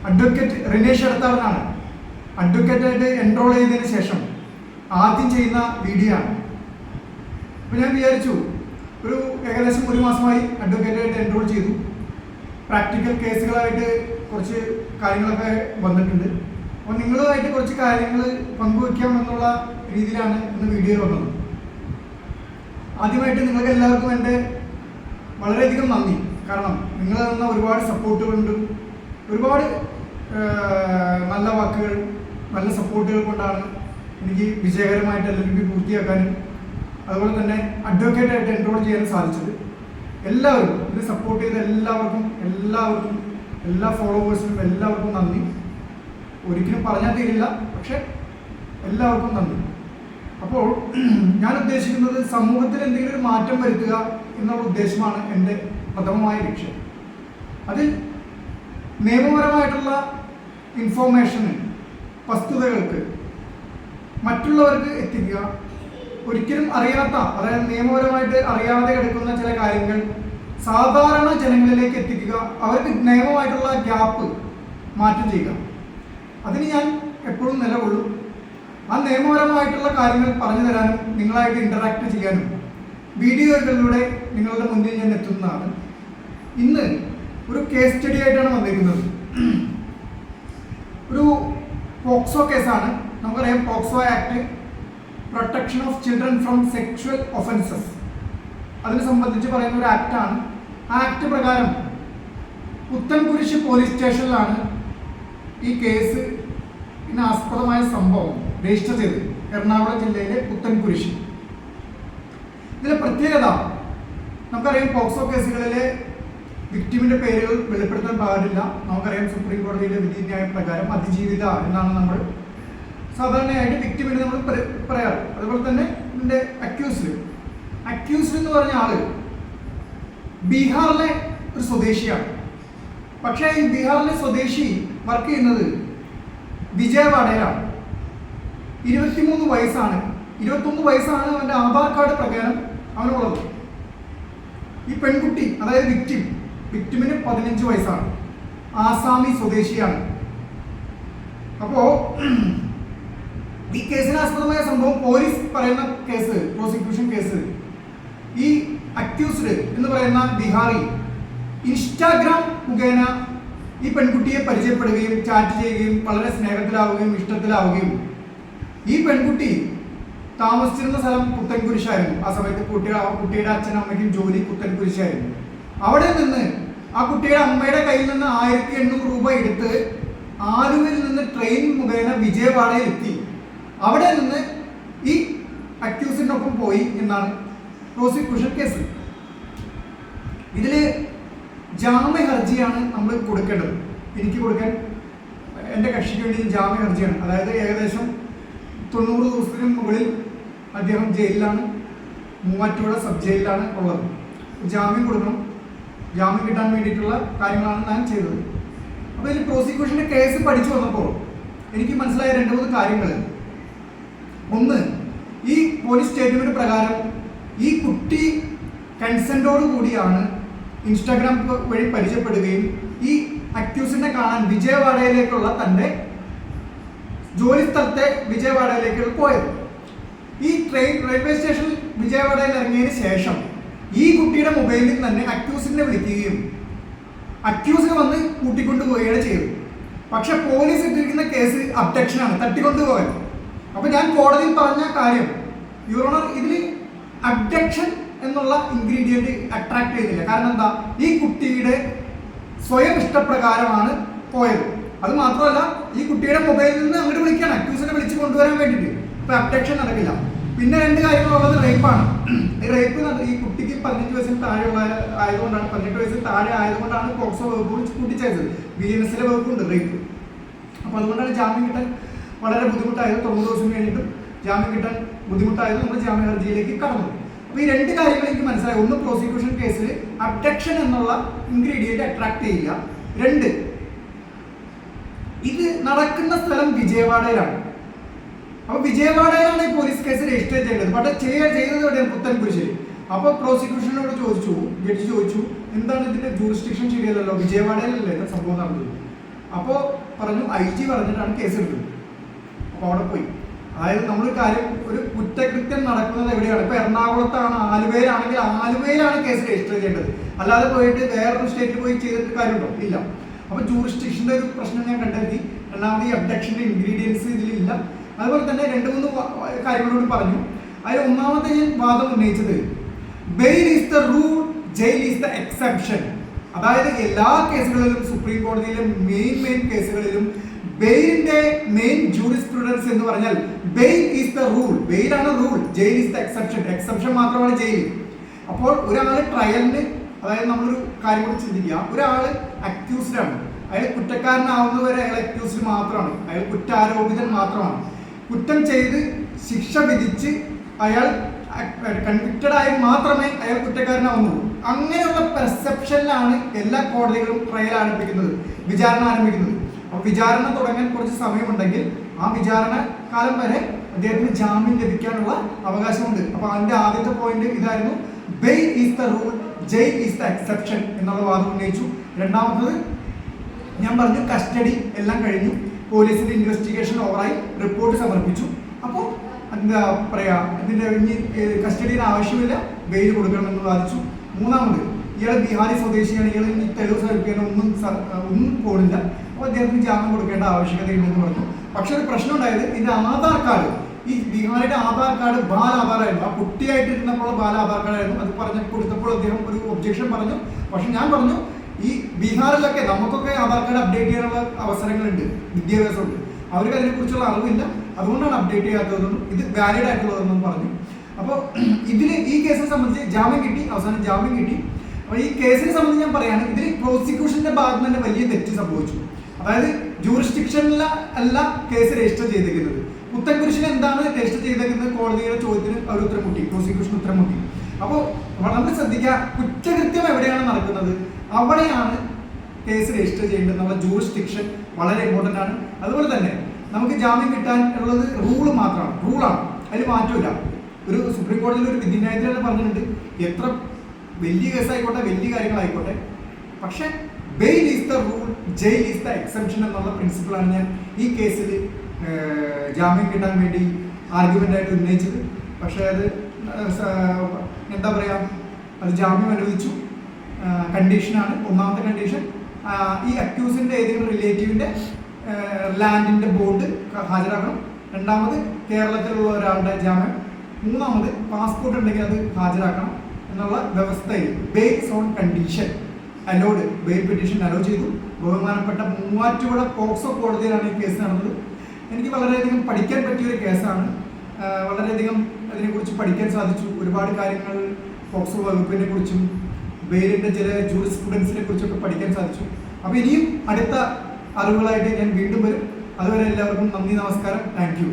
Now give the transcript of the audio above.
Advocate Rinesh എടത്താടനാണ്. അഡ്വക്കേറ്റായിട്ട് enrol ചെയ്തതിന് ശേഷം ആദ്യം ചെയ്യുന്ന വീഡിയോ ആണ്. അപ്പോൾ ഞാൻ വിചാരിച്ചു ഏകദേശം ഒരു മാസമായി അഡ്വക്കേറ്റായിട്ട് എൻറോൾ ചെയ്തു. പ്രാക്ടിക്കൽ കേസുകളായിട്ട് കുറച്ച് കാര്യങ്ങളൊക്കെ വന്നിട്ടുണ്ട്. അപ്പോൾ നിങ്ങളുമായിട്ട് കുറച്ച് കാര്യങ്ങൾ പങ്കുവയ്ക്കാമെന്നുള്ള രീതിയിലാണ് ഇന്ന് വീഡിയോ വന്നത്. ആദ്യമായിട്ട് നിങ്ങൾക്ക് എല്ലാവർക്കും എൻ്റെ വളരെയധികം നന്ദി. കാരണം നിങ്ങൾ തന്ന ഒരുപാട് സപ്പോർട്ടുകളുണ്ട്, ഒരുപാട് നല്ല വാക്കുകൾ, നല്ല സപ്പോർട്ടുകൾ കൊണ്ടാണ് എനിക്ക് വിജയകരമായിട്ട് LLB പൂർത്തിയാക്കാനും അതുപോലെ തന്നെ അഡ്വക്കേറ്റായിട്ട് എൻറോൾ ചെയ്യാനും സാധിച്ചത്. എല്ലാവരും ഇത് സപ്പോർട്ട് ചെയ്ത എല്ലാവർക്കും എല്ലാ ഫോളോവേഴ്സിനും എല്ലാവർക്കും നന്ദി. ഒരിക്കലും പറഞ്ഞാൽ തീരില്ല, പക്ഷെ എല്ലാവർക്കും നന്ദി. അപ്പോൾ ഞാൻ ഉദ്ദേശിക്കുന്നത് സമൂഹത്തിൽ എന്തെങ്കിലും ഒരു മാറ്റം വരുത്തുക എന്നുള്ള ഉദ്ദേശമാണ് എൻ്റെ പ്രഥമമായ ലക്ഷ്യം. അതിൽ നിയമപരമായിട്ടുള്ള ഇൻഫോർമേഷന്, വസ്തുതകൾക്ക് മറ്റുള്ളവർക്ക് എത്തിക്കുക. ഒരിക്കലും അറിയാത്ത, അതായത് നിയമപരമായിട്ട് അറിയാതെ കിടക്കുന്ന ചില കാര്യങ്ങൾ സാധാരണ ജനങ്ങളിലേക്ക് എത്തിക്കുക, അവർക്ക് നിയമമായിട്ടുള്ള ഗ്യാപ്പ് മാറ്റം ചെയ്യുക. അതിന് ഞാൻ എപ്പോഴും നിലകൊള്ളും. ആ നിയമപരമായിട്ടുള്ള കാര്യങ്ങൾ പറഞ്ഞു തരാനും നിങ്ങളായിട്ട് ഇൻ്ററാക്ട് ചെയ്യാനും വീഡിയോകളിലൂടെ നിങ്ങളുടെ മുന്നിൽ ഞാൻ എത്തുന്നതാണ്. ഇന്ന് ഒരു കേസ് സ്റ്റഡി ആയിട്ടാണ് വന്നിരിക്കുന്നത്. ഒരു പോക്സോ കേസാണ്. നമുക്കറിയാം, POCSO act, protection of children from sexual offences, അതിനെ സംബന്ധിച്ച് പറയുന്ന ഒരു ആക്റ്റാണ്. ആ ആക്ട് പ്രകാരം പുത്തൻകുരിശ് പോലീസ് സ്റ്റേഷനിലാണ് ഈ കേസ് ആസ്പദമായ സംഭവം രജിസ്റ്റർ ചെയ്തത്. എറണാകുളം ജില്ലയിലെ പുത്തൻകുരിശ്. ഇതിലെ പ്രത്യേകത, നമുക്കറിയാം പോക്സോ കേസുകളിലെ വിക്ടിമിന്റെ പേരുകൾ വെളിപ്പെടുത്താൻ പാടില്ല. നമുക്കറിയാം സുപ്രീം കോടതിയിലെ വിധിന്യായ പ്രകാരം അതിജീവിത എന്നാണ് നമ്മൾ സാധാരണയായിട്ട് വിക്ടിമിന് നമ്മൾ പറയാറ്. അതുപോലെ തന്നെ ഇതിന്റെ അക്യൂസ്ഡ് എന്ന് പറഞ്ഞ ആള് ബീഹാറിലെ ഒരു സ്വദേശിയാണ്. പക്ഷേ ഈ ബീഹാറിലെ സ്വദേശി വർക്ക് ചെയ്യുന്നത് വിജയവാഡയിലാണ്. 23 വയസ്സാണ്. 21 വയസ്സാണ് അവൻ്റെ ആധാർ കാർഡ് പ്രകാരം അവനുള്ളത്. ഈ പെൺകുട്ടി, അതായത് വിക്ടിമിന് 15 വയസ്സാണ്. ആസാമി സ്വദേശിയാണ്. അപ്പോ ഈ കേസിനാസ്പദമായ സംഭവം പോലീസ് പറയുന്ന കേസ്, പ്രോസിക്യൂഷൻ കേസ്, ഈ അക്യൂസ്ഡ് എന്ന് പറയുന്ന ബീഹാറി ഇൻസ്റ്റാഗ്രാം മുഖേന ഈ പെൺകുട്ടിയെ പരിചയപ്പെടുകയും ചാറ്റ് ചെയ്യുകയും വളരെ സ്നേഹത്തിലാവുകയും ഇഷ്ടത്തിലാവുകയും, ഈ പെൺകുട്ടി താമസിച്ചിരുന്ന സ്ഥലം പുത്തൻകുരിശായിരുന്നു. ആ സമയത്ത് കുട്ടിയുടെ അച്ഛനും അമ്മയ്ക്കും ജോലി പുത്തൻകുരിശായിരുന്നു. അവിടെ നിന്ന് ആ കുട്ടിയുടെ അമ്മയുടെ കയ്യിൽ നിന്ന് 1800 രൂപ എടുത്ത് ആലുവയിൽ നിന്ന് ട്രെയിൻ മുഖേന വിജയവാഡയിൽ എത്തി. അവിടെ നിന്ന് ഈ അക്യൂസിനൊപ്പം പോയി എന്നാണ് പ്രോസിക്യൂഷൻ കേസ്. ഇതില് ജാമ്യ ഹർജിയാണ് നമ്മൾ കൊടുക്കേണ്ടത്. എനിക്ക് കൊടുക്കാൻ, എൻ്റെ കക്ഷിക്ക് വേണ്ടി ജാമ്യ ഹർജിയാണ്. അതായത് ഏകദേശം 90 ദിവസത്തിന് മുകളിൽ അദ്ദേഹം ജയിലിലാണ്, മൂവാറ്റുപുഴ സബ് ജയിലിലാണ് ഉള്ളത്. ജാമ്യം കൊടുക്കണം. ജാമ്യം കിട്ടാൻ വേണ്ടിയിട്ടുള്ള കാര്യങ്ങളാണ് ഞാൻ ചെയ്തത്. അപ്പോൾ ഇതിൽ പ്രോസിക്യൂഷൻ്റെ കേസ് പഠിച്ചു വന്നപ്പോൾ എനിക്ക് മനസ്സിലായ 2-3 കാര്യങ്ങൾ. ഒന്ന്, ഈ പോലീസ് സ്റ്റേറ്റ്മെന്റ് പ്രകാരം ഈ കുട്ടി കൺസെന്റോട് കൂടിയാണ് ഇൻസ്റ്റാഗ്രാം വഴി പരിചയപ്പെടുകയും ഈ അക്യൂസിനെ കാണാൻ വിജയവാഡയിലേക്കുള്ള തൻ്റെ ജോലി സ്ഥലത്തെ വിജയവാഡയിലേക്ക് പോയത്. ഈ റെയിൽവേ സ്റ്റേഷനിൽ വിജയവാഡയിൽ ഇറങ്ങിയതിന് ശേഷം ഈ കുട്ടിയുടെ മൊബൈലിൽ തന്നെ അക്യൂസിനെ വിളിക്കുകയും അക്യൂസിനെ വന്ന് കൂട്ടിക്കൊണ്ടുപോവുകയാണ് ചെയ്തത്. പക്ഷെ പോലീസ് ഇട്ടിരിക്കുന്ന കേസ് അബ്ഡക്ഷനാണ്, തട്ടിക്കൊണ്ടുപോകൽ. അപ്പൊ ഞാൻ കോടതിയിൽ പറഞ്ഞ കാര്യം, യുവർ ഓണർ, ഇതിൽ അബ്ഡക്ഷൻ എന്നുള്ള ഇൻഗ്രീഡിയന്റ് അട്രാക്ട് ചെയ്യുന്നില്ല. കാരണം എന്താ, ഈ കുട്ടിയുടെ സ്വയം ഇഷ്ടപ്രകാരമാണ് പോയത്. അത് മാത്രമല്ല, ഈ കുട്ടിയുടെ മൊബൈലിൽ നിന്ന് അങ്ങോട്ട് വിളിക്കുകയാണ് അക്യൂസിനെ വിളിച്ച് കൊണ്ടുവരാൻ വേണ്ടിയിട്ട്. ഇപ്പൊ അബ്ഡക്ഷൻ നടക്കില്ല. പിന്നെ 2 കാര്യങ്ങളുള്ളത് റേപ്പാണ്. ഈ റേപ്പ് ഈ കുട്ടിക്ക് 15 വയസ്സിന് താഴെയുള്ള ആയതുകൊണ്ടാണ്, 18 വയസ്സിന് താഴെ ആയതുകൊണ്ടാണ് പോക്സോ വകുപ്പ് കൂട്ടിച്ചേർത്തത്. BNS വകുപ്പുണ്ട് rape. അപ്പോൾ അതുകൊണ്ടാണ് ജാമ്യം കിട്ടാൻ വളരെ ബുദ്ധിമുട്ടായത്. 90 ദിവസം കഴിഞ്ഞിട്ടും ജാമ്യം കിട്ടാൻ ബുദ്ധിമുട്ടായത് നമ്മൾ ജാമ്യ ഹർജിയിലേക്ക് കടന്നു. അപ്പോൾ ഈ 2 കാര്യങ്ങൾ എനിക്ക് മനസ്സിലായി. ഒന്ന്, പ്രോസിക്യൂഷൻ കേസിൽ അബ്ഡക്ഷൻ എന്നുള്ള ഇൻഗ്രീഡിയന്റ് അട്രാക്ട് ചെയ്യുക. 2, ഇത് നടക്കുന്ന സ്ഥലം വിജയവാഡയിലാണ്. അപ്പോൾ വിജയവാഡയിലാണ് ഈ പോലീസ് കേസ് രജിസ്റ്റർ ചെയ്യേണ്ടത്. പക്ഷേ ചെയ്തത് എവിടെയാണ്? പുത്തൻകുരിശിൽ. അപ്പോൾ പ്രോസിക്യൂഷനോട് ജഡ്ജി ചോദിച്ചു, എന്താണ് ഇതിന്റെ ജൂറിസ്ഡിക്ഷൻ ശരിയല്ലല്ലോ, വിജയവാഡയിലല്ലേ സംഭവം നടന്നത്. അപ്പോൾ പറഞ്ഞു IG പറഞ്ഞിട്ടാണ് കേസ് എടുത്തത്. അപ്പോൾ അവിടെ പോയി. അതായത് നമ്മൾ കാര്യം, ഒരു കുറ്റകൃത്യം നടക്കുന്നത് എവിടെയാണ്? ഇപ്പോൾ എറണാകുളത്താണ്, ആലുവയിലാണെങ്കിൽ ആലുവയിലാണ് കേസ് രജിസ്റ്റർ ചെയ്യേണ്ടത്. അല്ലാതെ പോയിട്ട് വേറൊരു സ്റ്റേറ്റിൽ പോയി ചെയ്തിട്ട് കാര്യമുണ്ടോ? ഇല്ല. അപ്പോൾ ജൂറിസ്ഡിക്ഷൻ്റെ ഒരു പ്രശ്നം ഞാൻ കണ്ടെത്തി. രണ്ടാമത് ഈ അബ്ഡക്ഷൻ്റെ ഇൻഗ്രീഡിയൻസ് ഇതിലില്ല. അതുപോലെ തന്നെ 2-3 കാര്യങ്ങളോട് പറഞ്ഞു. അതിൽ ഒന്നാമത്തെ ഞാൻ വാദം ഉന്നയിച്ചത്, bail is the rule, jail is the exception. അതായത് എല്ലാ കേസുകളിലും, സുപ്രീം കോടതിയിലെ മെയിൻ കേസുകളിലും ബെയിലിന്റെ മെയിൻ ജൂറിസ്പ്രുഡൻസ് എന്ന് പറഞ്ഞാൽ ബെയിൽ ഈസ് ദ റൂൾ, ബെയിലാണ് rule, jail is the exception, exception മാത്രമാണ് ജയിൽ. അപ്പോൾ ഒരാൾ ട്രയലിന്, അതായത് നമ്മളൊരു കാര്യം കൂടി ചിന്തിക്കുക, ഒരാൾ അക്യൂസ്ഡ് ആണ്, അയാൾ കുറ്റക്കാരനാവുന്നവരെ അയാൾ അക്യൂസ്ഡ് മാത്രമാണ്, അയാൾ കുറ്റാരോപിതൻ മാത്രമാണ്. കുറ്റം ചെയ്ത് ശിക്ഷ വിധിച്ച് അയാൾ കൺവിക്റ്റഡ് ആയി മാത്രമേ അയാൾ കുറ്റക്കാരനാവുന്നുള്ളൂ. അങ്ങനെയുള്ള പെർസെപ്ഷനിലാണ് എല്ലാ കോടതികളും ട്രയൽ ആരംഭിക്കുന്നത്, വിചാരണ ആരംഭിക്കുന്നത്. അപ്പോൾ വിചാരണ തുടങ്ങാൻ കുറച്ച് സമയമുണ്ടെങ്കിൽ ആ വിചാരണ കാലം വരെ അദ്ദേഹത്തിന് ജാമ്യം ലഭിക്കാനുള്ള അവകാശമുണ്ട്. അപ്പോൾ അതിൻ്റെ ആദ്യത്തെ പോയിന്റ് ഇതായിരുന്നു, bail is the rule, jail is the exception എന്നുള്ള വാദം ഉന്നയിച്ചു. രണ്ടാമത്തത് ഞാൻ പറഞ്ഞു, കസ്റ്റഡി എല്ലാം കഴിഞ്ഞു, പോലീസിന്റെ ഇൻവെസ്റ്റിഗേഷൻ ഓവറായി, റിപ്പോർട്ട് സമർപ്പിച്ചു. അപ്പോൾ എന്താ പറയുക, ഇതിൻ്റെ ഇനി കസ്റ്റഡിയുടെ ആവശ്യമില്ല, ബെയിൽ കൊടുക്കണമെന്ന് വാദിച്ചു. മൂന്നാമത്, ഇയാൾ ബീഹാറി സ്വദേശിയാണ്, ഇയാൾ ഇനി തെളിവ് സമർപ്പിക്കാൻ ഒന്നും പോണില്ല, അപ്പോൾ അദ്ദേഹത്തിന് ജാമ്യം കൊടുക്കേണ്ട ആവശ്യകതയുണ്ടെന്ന് പറഞ്ഞു. പക്ഷെ ഒരു പ്രശ്നം ഉണ്ടായത്, ഇതിൻ്റെ ആധാർ കാർഡ്, ഈ ബീഹാറിയുടെ ആധാർ കാർഡ് ബാൽ ആധാറായിരുന്നു, ആ കുട്ടിയായിട്ടിരുന്നപ്പോൾ ബാൽ ആധാർ കാർഡായിരുന്നു. അത് കൊടുത്തപ്പോൾ അദ്ദേഹം ഒരു ഒബ്ജെക്ഷൻ പറഞ്ഞു. പക്ഷെ ഞാൻ പറഞ്ഞു, ഈ ബീഹാറിലൊക്കെ നമുക്കൊക്കെ ആധാർ കാർഡ് അപ്ഡേറ്റ് ചെയ്യാനുള്ള അവസരങ്ങളുണ്ട്, വിദ്യാഭ്യാസമുണ്ട്, അവർക്ക് അതിനെക്കുറിച്ചുള്ള അറിവില്ല, അതുകൊണ്ടാണ് അപ്ഡേറ്റ് ചെയ്യാത്തതെന്നും ഇത് വാലിഡ് ആയിട്ടുള്ളതെന്നും പറഞ്ഞു. അപ്പോൾ ഈ കേസിനെ സംബന്ധിച്ച് ജാമ്യം കിട്ടി, അവസാനം ജാമ്യം കിട്ടി. അപ്പോൾ ഈ കേസിനെ സംബന്ധിച്ച് ഞാൻ പറയാണ്, ഇതിൽ പ്രോസിക്യൂഷന്റെ ഭാഗത്ത് തന്നെ വലിയ തെറ്റ് സംഭവിച്ചു. അതായത് ജൂറിസ്ഡിക്ഷനിൽ അല്ല കേസ് രജിസ്റ്റർ ചെയ്തിരിക്കുന്നത്, പുത്തൻകുരിശിന് എന്താണ് രജിസ്റ്റർ ചെയ്തിരിക്കുന്നത് കോടതിയുടെ ചോദ്യത്തിന് അവർ ഉത്തരം മുട്ടി, പ്രോസിക്യൂഷൻ ഉത്തരം മുട്ടി. അപ്പോൾ നമ്മൾ ശ്രദ്ധിക്കുക, കുറ്റകൃത്യം എവിടെയാണ് നടക്കുന്നത് അവിടെയാണ് കേസ് രജിസ്റ്റർ ചെയ്യേണ്ടതെന്നുള്ള ജൂറിസ്ഡിക്ഷൻ വളരെ ഇമ്പോർട്ടൻ്റ് ആണ്. അതുപോലെ തന്നെ നമുക്ക് ജാമ്യം കിട്ടാൻ ഉള്ളത് റൂളാണ്, അതിൽ മാറ്റമില്ല. ഒരു സുപ്രീം കോടതിയിൽ ഒരു വിധിന്യായത്തിൽ തന്നെ പറഞ്ഞിട്ടുണ്ട്, എത്ര വലിയ കേസായിക്കോട്ടെ, വലിയ കാര്യങ്ങളായിക്കോട്ടെ, പക്ഷെ bail is the rule, jail is the exception എന്നുള്ള പ്രിൻസിപ്പിളാണ് ഞാൻ ഈ കേസിൽ ജാമ്യം കിട്ടാൻ വേണ്ടി ആർഗ്യുമെൻ്റായിട്ട് ഉന്നയിച്ചത്. പക്ഷേ അത് എന്താ പറയുക, അത് ജാമ്യം അനുവദിച്ചു. കണ്ടീഷനാണ്, ഒന്നാമത്തെ കണ്ടീഷൻ ഈ അക്യൂസിൻ്റെ ഏതെങ്കിലും റിലേറ്റീവിൻ്റെ ലാൻഡിൻ്റെ ബോണ്ട് ഹാജരാക്കണം. രണ്ടാമത് കേരളത്തിലുള്ള ഒരാളുടെ ജാമ്യം. മൂന്നാമത് പാസ്പോർട്ട് ഉണ്ടെങ്കിൽ അത് ഹാജരാക്കണം എന്നുള്ള വ്യവസ്ഥയിൽ based on condition allowed, bail petition allow ചെയ്തു. ബഹുമാനപ്പെട്ട മൂവാറ്റുപുഴ പോക്സോ കോടതിയിലാണ് ഈ കേസ് നടന്നത്. എനിക്ക് വളരെയധികം പഠിക്കാൻ പറ്റിയൊരു കേസാണ്, വളരെയധികം അതിനെക്കുറിച്ച് പഠിക്കാൻ സാധിച്ചു. ഒരുപാട് കാര്യങ്ങൾ പോക്സോ വകുപ്പിനെ കുറിച്ചും ബെയിലിൻ്റെ ചില ജൂറിസ്പ്രുഡൻസിനെ കുറിച്ചൊക്കെ പഠിക്കാൻ സാധിച്ചു. അപ്പോൾ ഇനിയും അടുത്ത അറിവുകളായിട്ട് ഞാൻ വീണ്ടും വരും. അതുവരെ എല്ലാവർക്കും നന്ദി, നമസ്കാരം, താങ്ക് യു.